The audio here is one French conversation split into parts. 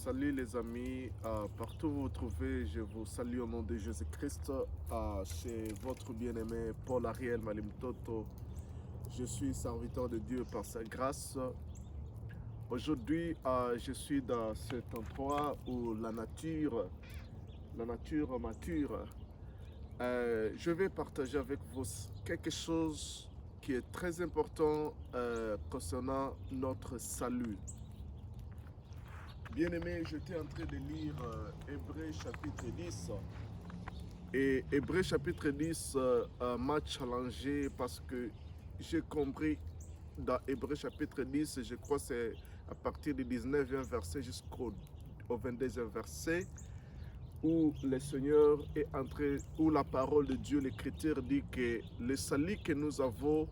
Salut les amis, partout où vous vous trouvez, je vous salue au nom de Jésus-Christ, chez votre bien-aimé Paul Ariel Malimtoto. Je suis serviteur de Dieu par sa grâce. Aujourd'hui, je suis dans cet endroit où la nature mature. Je vais partager avec vous quelque chose qui est très important concernant notre salut. Bien-aimé, j'étais en train de lire Hébreux chapitre 10. Et Hébreux chapitre 10 m'a challengé parce que j'ai compris dans Hébreux chapitre 10, je crois que c'est à partir du 19e verset jusqu'au 22e verset, où le Seigneur est entré, où la parole de Dieu, l'Écriture dit que le salut que nous avons,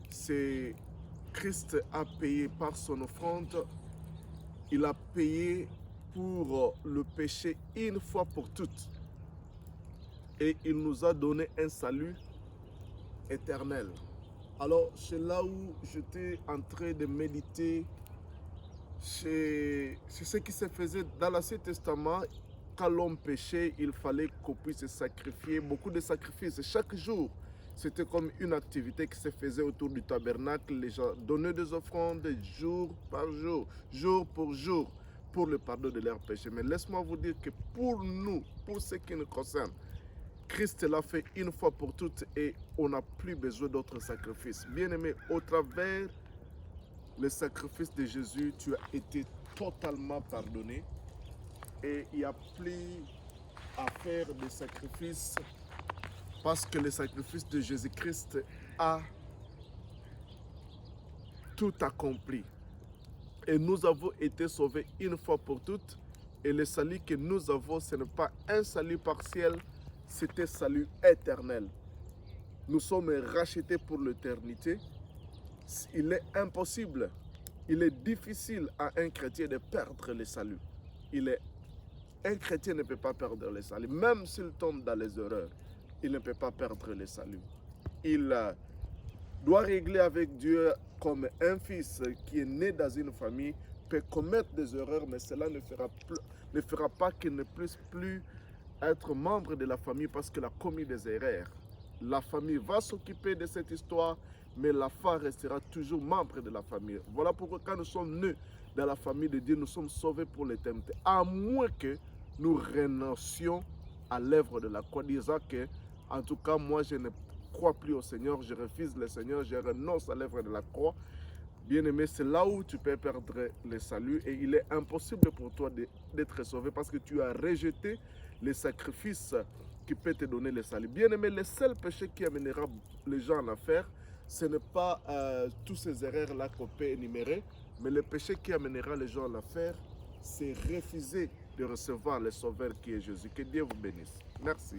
c'est Christ a payé par son offrande. Il a payé pour le péché une fois pour toutes. Et il nous a donné un salut éternel. Alors, c'est là où j'étais en train de méditer. C'est ce qui se faisait dans l'Ancien Testament. Quand l'homme péchait, il fallait qu'on puisse se sacrifier. Beaucoup de sacrifices chaque jour. C'était comme une activité qui se faisait autour du tabernacle. Les gens donnaient des offrandes jour par jour, jour pour jour, pour le pardon de leurs péchés. Mais laisse-moi vous dire que pour nous, pour ce qui nous concerne, Christ l'a fait une fois pour toutes et on n'a plus besoin d'autres sacrifices. Bien-aimé, au travers le sacrifice de Jésus, tu as été totalement pardonné et il n'y a plus à faire de sacrifices parce que le sacrifice de Jésus-Christ a tout accompli. Et nous avons été sauvés une fois pour toutes. Et le salut que nous avons, ce n'est pas un salut partiel, c'est un salut éternel. Nous sommes rachetés pour l'éternité. Il est impossible, il est difficile à un chrétien de perdre le salut. Un chrétien ne peut pas perdre le salut. Même s'il tombe dans les erreurs, il ne peut pas perdre le salut. Il doit régler avec Dieu comme un fils qui est né dans une famille peut commettre des erreurs, mais cela ne fera pas qu'il ne puisse plus être membre de la famille parce qu'il a commis des erreurs. La famille va s'occuper de cette histoire, mais l'enfant restera toujours membre de la famille. Voilà pourquoi quand nous sommes nés dans la famille de Dieu, nous sommes sauvés pour l'éternité. À moins que nous renoncions à l'œuvre de la croix, disant que, en tout cas, moi je ne crois plus au Seigneur, je refuse le Seigneur, je renonce à l'œuvre de la croix. Bien-aimé, c'est là où tu peux perdre le salut et il est impossible pour toi d'être sauvé parce que tu as rejeté les sacrifices qui peuvent te donner le salut. Bien-aimé, le seul péché qui amènera les gens en enfer, ce n'est pas tous ces erreurs-là qu'on peut énumérer, mais le péché qui amènera les gens en enfer, c'est refuser de recevoir le Sauveur qui est Jésus. Que Dieu vous bénisse. Merci.